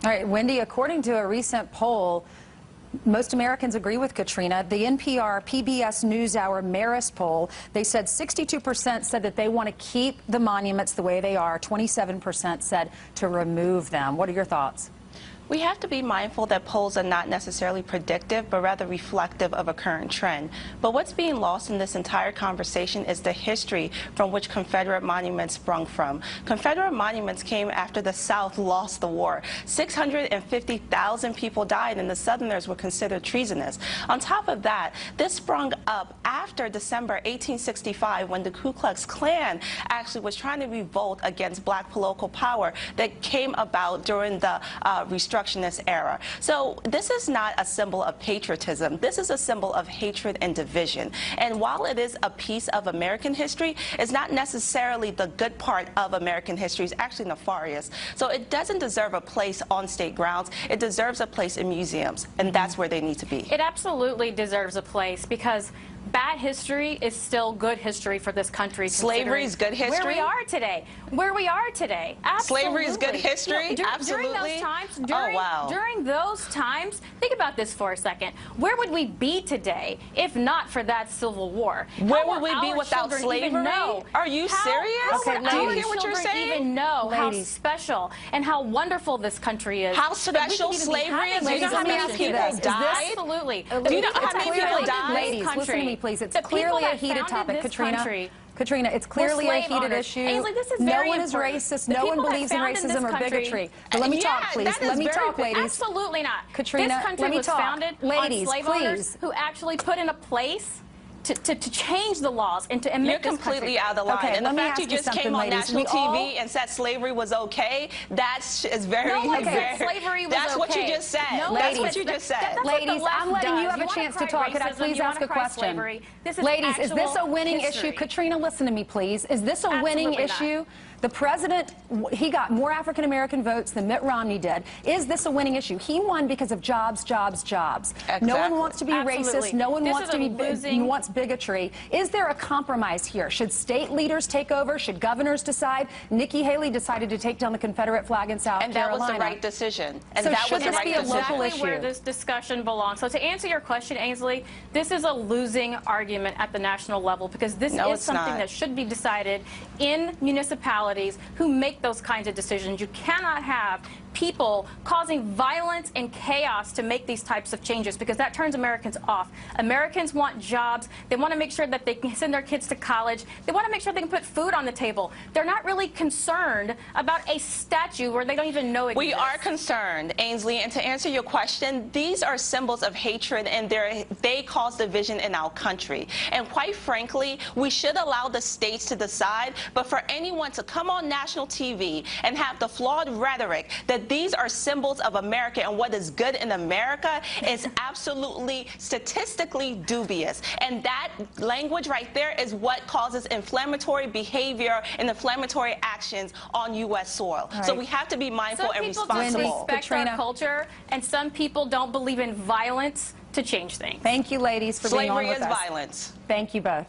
All right, Wendy, according to a recent poll, most Americans agree with Katrina. The NPR PBS NewsHour Marist poll, they said 62% said that they want to keep the monuments the way they are. 27% said to remove them. What are your thoughts? We have to be mindful that polls are not necessarily predictive, but rather reflective of a current trend. But what's being lost in this entire conversation is the history from which Confederate monuments sprung from. Confederate monuments came after the South lost the war. 650,000 people died, and the Southerners were considered treasonous. On top of that, this sprung up after December 1865, when the Ku Klux Klan actually was trying to revolt against black political power that came about during the Reconstructionist era. So this is not a symbol of patriotism. This is a symbol of hatred and division. And while it is a piece of American history, it's not necessarily the good part of American history. It's actually nefarious. So it doesn't deserve a place on state grounds. It deserves a place in museums, and that's where they need to be. It absolutely deserves a place, because bad history is still good history for this country. Slavery is good history? Where we are today. Where we are today. Absolutely. Slavery is good history? You know, absolutely. During those times, think about this for a second. Where would we be today if not for that Civil War? Where would we be without slavery? Are you serious? Okay, do you hear what you're saying? Even know how special and how wonderful this country is. How special slavery is? Do you know how many people died? Absolutely. Do you know how many people died? Ladies, listen to me, please. It's clearly a heated topic, Katrina. Katrina, it's clearly a heated issue. Ainsley, this is no one is racist. No one believes in racism or bigotry. But let me talk, please. Let me talk, ladies. Absolutely not. Katrina, this country was founded on slave owners please. who actually put in a place to change the laws and to make You're completely out of the line. Okay, and the fact you just came on national TV and said slavery was okay, that is very, slavery was that's what you just said. That's what you just said. Ladies, I'm letting you have a chance to talk. Could I please ask a question? Ladies, is this a winning issue? Katrina, listen to me, please. Is this a winning issue? The president, he got more African-American votes than Mitt Romney did. Is this a winning issue? He won because of jobs, jobs, jobs. Exactly. No one wants to be racist. No one wants to be wants bigotry. Is there a compromise here? Should state leaders take over? Should governors decide? Nikki Haley decided to take down the Confederate flag in South Carolina. And that was the right decision. And so that should was this be a local issue? Where this discussion belongs. So to answer your question, Ainsley, this is a losing argument at the national level, because this is something that should be decided in municipalities who make those kinds of decisions. You cannot have people causing violence and chaos to make these types of changes, because that turns Americans off. Americans want jobs. They want to make sure that they can send their kids to college. They want to make sure they can put food on the table. They're not really concerned about a statue where they don't even know exists. We are concerned, Ainsley, and to answer your question, these are symbols of hatred, and they cause division in our country. And quite frankly, we should allow the states to decide, but for anyone to come on national TV and have the flawed rhetoric that these are symbols of America and what is good in America is absolutely statistically dubious. And that language right there is what causes inflammatory behavior and inflammatory actions on U.S. soil. Right. So we have to be mindful and responsible. Some people just respect our culture, and some people don't believe in violence to change things. Thank you, ladies, for being on with us. Slavery is violence. Thank you both.